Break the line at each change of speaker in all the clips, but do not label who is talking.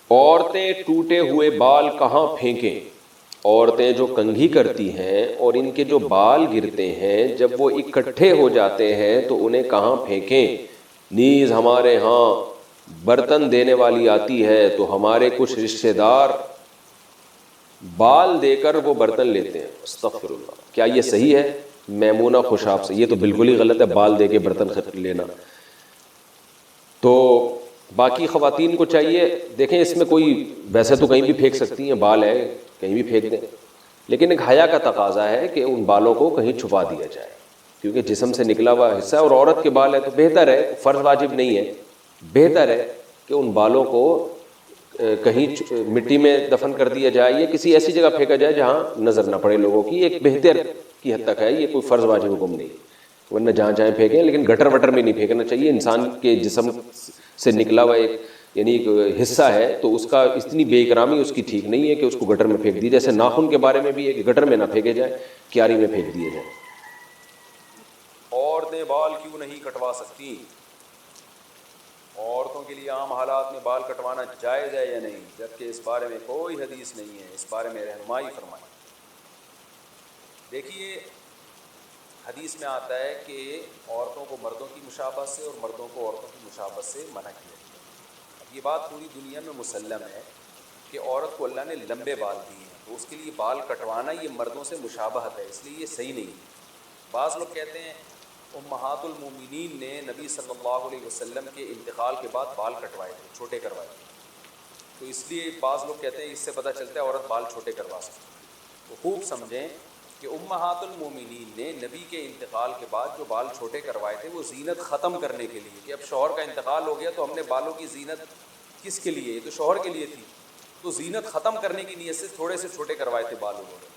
عورتیں ٹوٹے ہوئے بال کہاں پھینکیں؟ عورتیں جو کنگھی کرتی ہیں اور ان کے جو بال گرتے ہیں جب وہ اکٹھے ہو جاتے ہیں تو انہیں کہاں پھینکیں؟ نیز ہمارے ہاں برتن دینے والی آتی ہے تو ہمارے کچھ رشتہ دار بال دے کر وہ برتن لیتے ہیں۔ استغفر اللہ، کیا یہ صحیح ہے؟ میمونہ خوشاب سے، یہ تو بالکل ہی غلط ہے، بال دے کے برتن لینا۔ تو باقی خواتین کو چاہیے، دیکھیں اس میں کوئی، ویسے تو کہیں بھی پھینک سکتی ہیں، بال ہے کہیں بھی پھینک دیں، لیکن ایک حیا کا تقاضا ہے کہ ان بالوں کو کہیں چھپا دیا جائے، کیونکہ جسم سے نکلا ہوا حصہ ہے اور عورت کے بال ہے، تو بہتر ہے، فرض واجب نہیں ہے، بہتر ہے کہ ان بالوں کو کہیں مٹی میں دفن کر دیا جائے یا کسی ایسی جگہ پھینکا جائے جہاں نظر نہ پڑے لوگوں کی، ایک بہتر کی حد تک ہے، یہ کوئی فرض واجب حکم نہیں، ورنہ جہاں جہاں پھینکیں، لیکن گٹر وٹر میں نہیں پھینکنا چاہیے۔ انسان کے جسم سے نکلا ہوا ایک یعنی ایک حصہ ہے، تو اس کا اتنی بے اکرامی اس کی ٹھیک نہیں ہے کہ اس کو گٹر میں پھینک دی، جیسے ناخن کے بارے میں بھی ایک گٹر میں نہ پھینکے جائیں، کیاری میں پھینک دیے جائیں۔ عورتیں بال کیوں نہیں کٹوا سکتی؟ عورتوں کے لیے عام حالات میں بال کٹوانا جائز ہے یا نہیں؟ جبکہ اس بارے میں کوئی حدیث نہیں ہے، اس بارے میں رہنمائی فرمائیں۔ دیکھیے، حدیث میں آتا ہے کہ عورتوں کو مردوں کی مشابہت سے اور مردوں کو عورتوں کی مشابہت سے منع کیا گیا۔ اب یہ بات پوری دنیا میں مسلم ہے کہ عورت کو اللہ نے لمبے بال دیے ہیں، تو اس کے لیے بال کٹوانا یہ مردوں سے مشابہت ہے، اس لیے یہ صحیح نہیں ہے۔ بعض لوگ کہتے ہیں امہات المومنین نے نبی صلی اللہ علیہ وسلم کے انتقال کے بعد بال کٹوائے تھے، چھوٹے کروائے تھے، تو اس لیے بعض لوگ کہتے ہیں اس سے پتہ چلتا ہے عورت بال چھوٹے کروا سکتی ہے۔ تو خوب سمجھیں کہ امہات المومنین نے نبی کے انتقال کے بعد جو بال چھوٹے کروائے تھے وہ زینت ختم کرنے کے لیے، کہ اب شوہر کا انتقال ہو گیا تو ہم نے بالوں کی زینت کس کے لیے؟ یہ تو شوہر کے لیے تھی، تو زینت ختم کرنے کی نیت سے تھوڑے سے چھوٹے کروائے تھے بال انہوں نے۔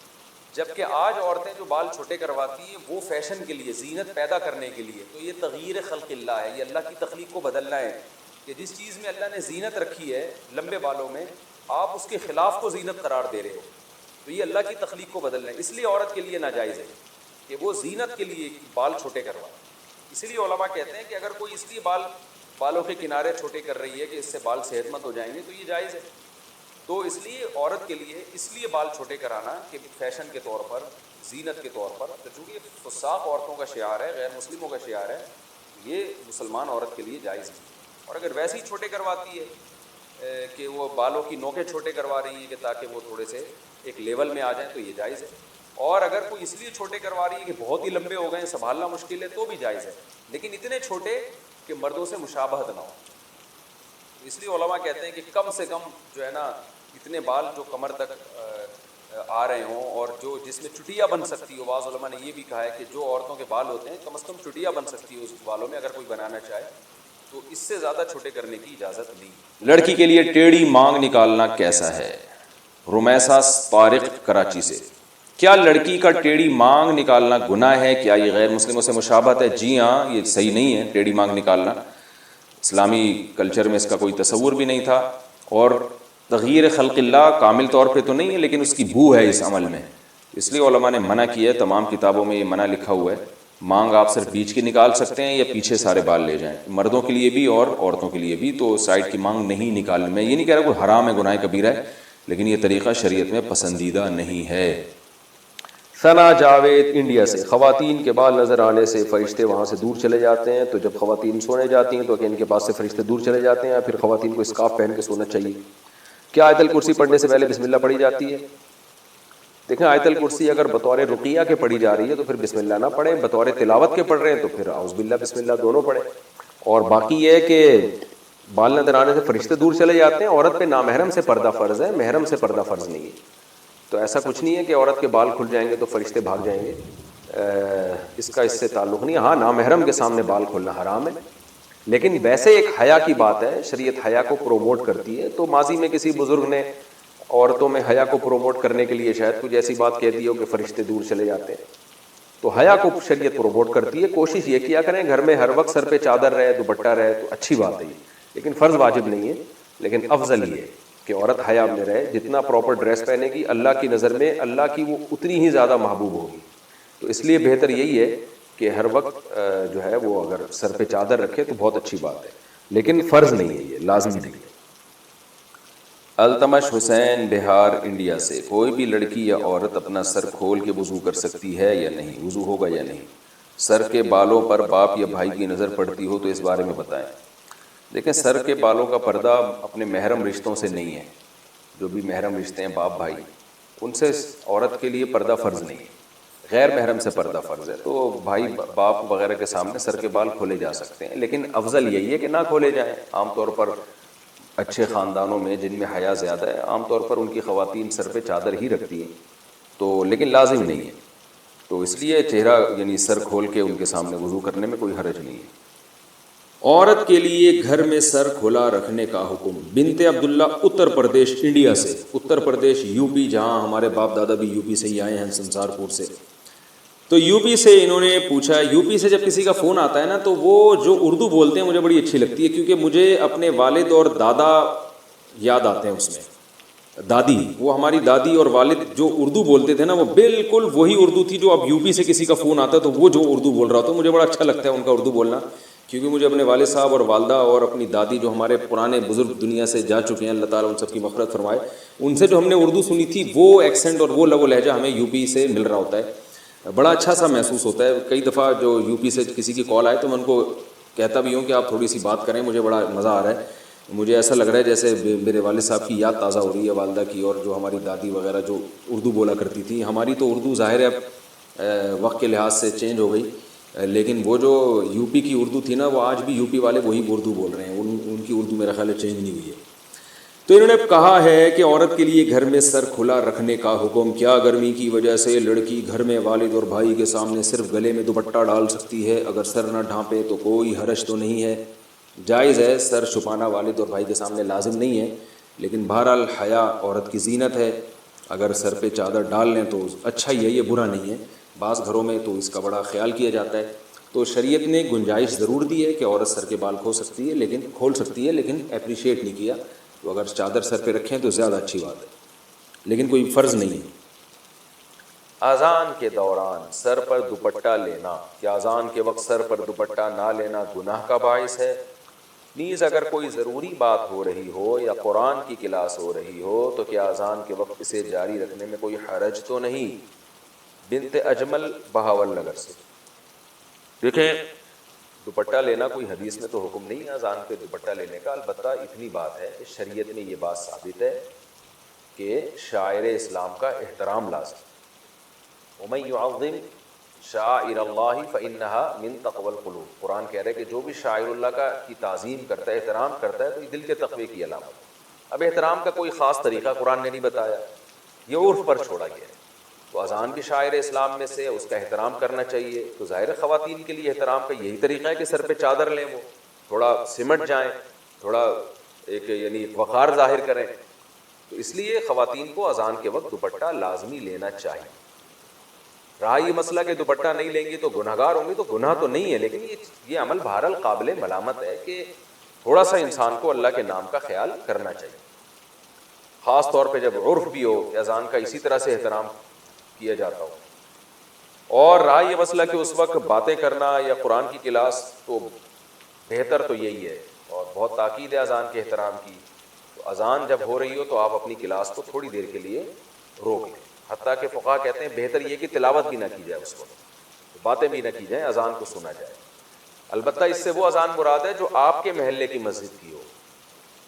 جبکہ آج عورتیں جو بال چھوٹے کرواتی ہیں وہ فیشن کے لیے، زینت پیدا کرنے کے لیے، تو یہ تغییر خلق اللہ ہے، یہ اللہ کی تخلیق کو بدلنا ہے، کہ جس چیز میں اللہ نے زینت رکھی ہے لمبے بالوں میں، آپ اس کے خلاف کو زینت قرار دے رہے ہو، تو یہ اللہ کی تخلیق کو بدلنا ہے۔ اس لیے عورت کے لیے ناجائز ہے کہ وہ زینت کے لیے بال چھوٹے کروائے۔ اسی لیے علماء کہتے ہیں کہ اگر کوئی اس لیے بالوں کے کنارے چھوٹے کر رہی ہے کہ اس سے بال صحت مند ہو جائیں گے تو یہ جائز ہے۔ تو اس لیے عورت کے لیے اس لیے بال چھوٹے کرانا کہ فیشن کے طور پر، زینت کے طور پر، تو چونکہ فساق عورتوں کا شعار ہے، غیر مسلموں کا شعار ہے، یہ مسلمان عورت کے لیے جائز ہے۔ اور اگر ویسے ہی چھوٹے کرواتی ہے کہ وہ بالوں کی نوکیں چھوٹے کروا رہی ہیں کہ تاکہ وہ تھوڑے سے ایک لیول میں آ جائیں تو یہ جائز ہے۔ اور اگر کوئی اس لیے چھوٹے کروا رہی ہے کہ بہت ہی لمبے ہو گئے ہیں، سنبھالنا مشکل ہے، تو بھی جائز ہے، لیکن اتنے چھوٹے کہ مردوں سے مشابہت نہ ہو۔ اس لیے علماء کہتے ہیں کہ کم سے کم جو ہے نا اتنے بال جو کمر تک آ رہے ہوں اور جو جس میں چٹیا بن سکتی ہو۔ بعض علماء نے یہ بھی کہا ہے کہ جو عورتوں کے بال ہوتے ہیں کم از کم چٹیا بن سکتی ہے اس بالوں میں، اگر کوئی بنانا چاہے تو اس سے زیادہ چھوٹے کرنے کی اجازت نہیں۔ لڑکی کے لیے ٹیڑھی مانگ نکالنا کیسا ہے؟ رمیسا طارق کراچی سے، کیا لڑکی کا ٹیڑھی مانگ نکالنا گناہ ہے؟ کیا یہ غیر مسلموں سے مشابہت ہے؟ جی ہاں، یہ صحیح نہیں ہے ٹیڑھی مانگ نکالنا، اسلامی کلچر میں اس کا کوئی تصور بھی نہیں تھا، اور تغییر خلق اللہ کامل طور پہ تو نہیں ہے لیکن اس کی بو ہے اس عمل میں، اس لیے علماء نے منع کیا ہے، تمام کتابوں میں یہ منع لکھا ہوا ہے۔ مانگ آپ صرف بیچ کی نکال سکتے ہیں یا پیچھے سارے بال لے جائیں، مردوں کے لیے بھی اور عورتوں کے لیے بھی، تو سائڈ کی مانگ نہیں نکالنا۔ میں یہ نہیں کہہ رہا کوئی حرام ہے، گناہ کبیرہ ہے، لیکن یہ طریقہ شریعت میں پسندیدہ نہیں ہے۔ ثنا جاوید انڈیا سے، خواتین کے بال نظر آنے سے فرشتے وہاں سے دور چلے جاتے ہیں، تو جب خواتین سونے جاتی ہیں تو کہ ان کے پاس سے فرشتے دور چلے جاتے ہیں، یا پھر خواتین کو اسکارف پہن کے سونا چاہیے؟ کیا آیت الکرسی پڑھنے سے پہلے بسم اللہ پڑھی جاتی ہے؟ دیکھیں، آیت الکرسی اگر بطور رقیہ کے پڑھی جا رہی ہے تو پھر بسم اللہ نہ پڑھیں، بطور تلاوت کے پڑھ رہے ہیں تو پھر اعوذ باللہ بسم اللہ دونوں پڑھیں۔ اور باقی یہ ہے کہ بال نظر آنے سے فرشتے دور چلے جاتے ہیں، عورت پہ نامحرم سے پردہ فرض ہے، محرم سے پردہ فرض نہیں ہے، تو ایسا کچھ نہیں ہے کہ عورت کے بال کھل جائیں گے تو فرشتے بھاگ جائیں گے، اس کا اس سے تعلق نہیں۔ ہاں، نامحرم کے سامنے بال کھولنا حرام ہے، لیکن ویسے ایک حیا کی بات ہے، شریعت حیا کو پروموٹ کرتی ہے، تو ماضی میں کسی بزرگ نے عورتوں میں حیا کو پروموٹ کرنے کے لیے شاید کچھ ایسی بات کہہ دی ہو کہ فرشتے دور چلے جاتے ہیں، تو حیا کو شریعت پروموٹ کرتی ہے۔ کوشش یہ کیا کریں گھر میں ہر وقت سر پہ چادر رہے، دوپٹہ رہے، تو اچھی بات ہے یہ، لیکن فرض واجب نہیں ہے، لیکن افضل یہ ہے کہ عورت حیا میں رہے، جتنا پراپر ڈریس پہنے گی اللہ کی نظر میں اللہ کی وہ اتنی ہی زیادہ محبوب ہوگی، تو اس لیے بہتر یہی ہے کہ ہر وقت جو ہے وہ اگر سر پہ چادر رکھے تو بہت اچھی بات ہے، لیکن فرض نہیں ہے، یہ لازمی نہیں ہے۔ التمش حسین بہار انڈیا سے، کوئی بھی لڑکی یا عورت اپنا سر کھول کے وضو کر سکتی ہے یا نہیں؟ وضو ہوگا یا نہیں؟ سر کے بالوں پر باپ یا بھائی کی نظر پڑتی ہو تو اس بارے میں بتائیں۔ دیکھیں، سر کے بالوں کا پردہ اپنے محرم رشتوں سے نہیں ہے، جو بھی محرم رشتے ہیں باپ بھائی، ان سے عورت کے لیے پردہ فرض نہیں ہے، غیر محرم سے پردہ فرض ہے۔ تو بھائی باپ وغیرہ کے سامنے سر کے بال کھولے جا سکتے ہیں، لیکن افضل یہی ہے کہ نہ کھولے جائیں۔ عام طور پر اچھے خاندانوں میں جن میں حیا زیادہ ہے، عام طور پر ان کی خواتین سر پہ چادر ہی رکھتی ہیں، تو لیکن لازم نہیں ہے، تو اس لیے چہرہ یعنی سر کھول کے ان کے سامنے وضو کرنے میں کوئی حرج نہیں ہے۔
عورت کے لیے گھر میں سر کھلا رکھنے کا حکم۔ بنت عبداللہ اتر پردیش انڈیا سے، اتر پردیش یو پی، جہاں ہمارے باپ دادا بھی یو پی سے ہی آئے ہیں، سنسار پور سے۔ تو یو پی سے انہوں نے پوچھا، یو پی سے جب کسی کا فون آتا ہے نا تو وہ جو اردو بولتے ہیں مجھے بڑی اچھی لگتی ہے، کیونکہ مجھے اپنے والد اور دادا یاد آتے ہیں اس میں۔ دادی، وہ ہماری دادی اور والد جو اردو بولتے تھے نا، وہ بالکل وہی اردو تھی جو اب یو پی سے کسی کا فون آتا ہے تو وہ جو اردو بول رہا تھا، مجھے بڑا اچھا لگتا ہے ان کا اردو بولنا، کیونکہ مجھے اپنے والد صاحب اور والدہ اور اپنی دادی جو ہمارے پرانے بزرگ دنیا سے جا چکے ہیں، اللہ تعالیٰ ان سب کی مغفرت فرمائے، ان سے جو ہم نے اردو سنی تھی وہ ایکسنٹ اور وہ لب و لہجہ ہمیں یو پی سے مل رہا ہوتا ہے، بڑا اچھا سا محسوس ہوتا ہے۔ کئی دفعہ جو یو پی سے کسی کی کال آئے تو میں ان کو کہتا بھی ہوں کہ آپ تھوڑی سی بات کریں، مجھے بڑا مزہ آ رہا ہے، مجھے ایسا لگ رہا ہے جیسے میرے والد صاحب کی یاد تازہ ہو رہی ہے، والدہ کی، اور جو ہماری دادی وغیرہ جو اردو بولا کرتی تھی۔ ہماری تو اردو ظاہر ہے اب وقت کے لحاظ سے چینج ہو گئی، لیکن وہ جو یو پی کی اردو تھی نا، وہ آج بھی یو پی والے وہی اردو بول رہے ہیں، ان کی اردو میرا خیال ہے چینج نہیں ہوئی ہے۔ تو انہوں نے کہا ہے کہ عورت کے لیے گھر میں سر کھلا رکھنے کا حکم۔ کیا گرمی کی وجہ سے لڑکی گھر میں والد اور بھائی کے سامنے صرف گلے میں دوپٹہ ڈال سکتی ہے؟ اگر سر نہ ڈھانپے تو کوئی حرج تو نہیں ہے؟ جائز ہے، سر چھپانا والد اور بھائی کے سامنے لازم نہیں ہے، لیکن بہرحال حیا عورت کی زینت ہے، اگر سر پہ چادر ڈال لیں تو اچھا ہی ہے، یہ برا نہیں ہے۔ بعض گھروں میں تو اس کا بڑا خیال کیا جاتا ہے، تو شریعت نے گنجائش ضرور دی ہے کہ عورت سر کے بال کھول سکتی ہے، لیکن اپریشیٹ نہیں کیا، تو اگر چادر سر پہ رکھیں تو زیادہ اچھی بات ہے، لیکن کوئی فرض نہیں ہے۔
اذان کے دوران سر پر دوپٹہ لینا، کیا اذان کے وقت سر پر دوپٹہ نہ لینا گناہ کا باعث ہے؟ نیز اگر کوئی ضروری بات ہو رہی ہو یا قرآن کی کلاس ہو رہی ہو تو کیا اذان کے وقت اسے جاری رکھنے میں کوئی حرج تو نہیں؟ بنت اجمل بہاول نگر سے۔ دیکھیں، دوپٹہ لینا کوئی حدیث میں تو حکم نہیں ہے اذان پہ دوپٹہ لینے کا، البتہ اتنی بات ہے کہ شریعت میں یہ بات ثابت ہے کہ شاعر اسلام کا احترام لازم۔ وَمَن يُعَظِّمْ شَعَائِرَ اللَّهِ فَإِنَّهَا مِن تَقْوَى الْقُلُوبِ، قرآن کہہ رہے ہے کہ جو بھی شاعر اللہ کی تعظیم کرتا ہے، احترام کرتا ہے، تو یہ دل کے تقوی کی علامت ہے۔ اب احترام کا کوئی خاص طریقہ قرآن نے نہیں بتایا، یہ عرف پر چھوڑا گیا ہے، تو اذان بھی شاعر اسلام میں سے، اس کا احترام کرنا چاہیے۔ تو ظاہر خواتین کے لیے احترام کا یہی طریقہ ہے کہ سر پہ چادر لیں، وہ تھوڑا سمٹ جائیں، تھوڑا ایک یعنی وقار ظاہر کریں، تو اس لیے خواتین کو اذان کے وقت دوپٹہ لازمی لینا چاہیے۔ رہا یہ مسئلہ کہ دوپٹہ نہیں لیں گی تو گناہ گار ہوں گی، تو گناہ تو نہیں ہے، لیکن یہ عمل بہرحال قابل ملامت ہے کہ تھوڑا سا انسان کو اللہ کے نام کا خیال کرنا چاہیے، خاص طور پہ جب عرف بھی ہو کہ اذان کا اسی طرح سے احترام کیا جاتا ہو۔ اور رہا یہ مسئلہ کہ اس وقت باتیں کرنا یا قرآن کی کلاس، تو بہتر تو یہی ہے، اور بہت تاکید ہے اذان کے احترام کی، تو اذان جب ہو رہی ہو تو آپ اپنی کلاس کو تھوڑی دیر کے لیے روک لیں، حتیٰ کہ فقہا کہتے ہیں بہتر یہ کہ تلاوت بھی نہ کی جائے، اس وقت باتیں بھی نہ کی جائیں، اذان کو سنا جائے۔ البتہ اس سے وہ اذان مراد ہے جو آپ کے محلے کی مسجد کی ہو،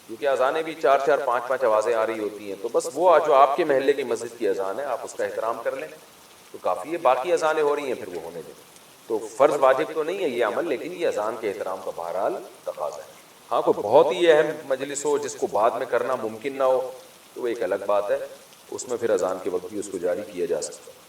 کیونکہ اذانیں بھی 4 5 آوازیں آ رہی ہوتی ہیں، تو بس وہ جو آپ کے محلے کی مسجد کی اذان ہے آپ اس کا احترام کر لیں تو کافی ہے، باقی اذانیں ہو رہی ہیں پھر وہ ہونے دیں، تو فرض واجب تو نہیں ہے یہ عمل، لیکن یہ اذان کے احترام کا بہرحال تقاضا ہے۔ ہاں کوئی بہت ہی اہم مجلس ہو جس کو بعد میں کرنا ممکن نہ ہو تو وہ ایک الگ بات ہے، اس میں پھر اذان کے وقت بھی اس کو جاری کیا جا سکتا ہے۔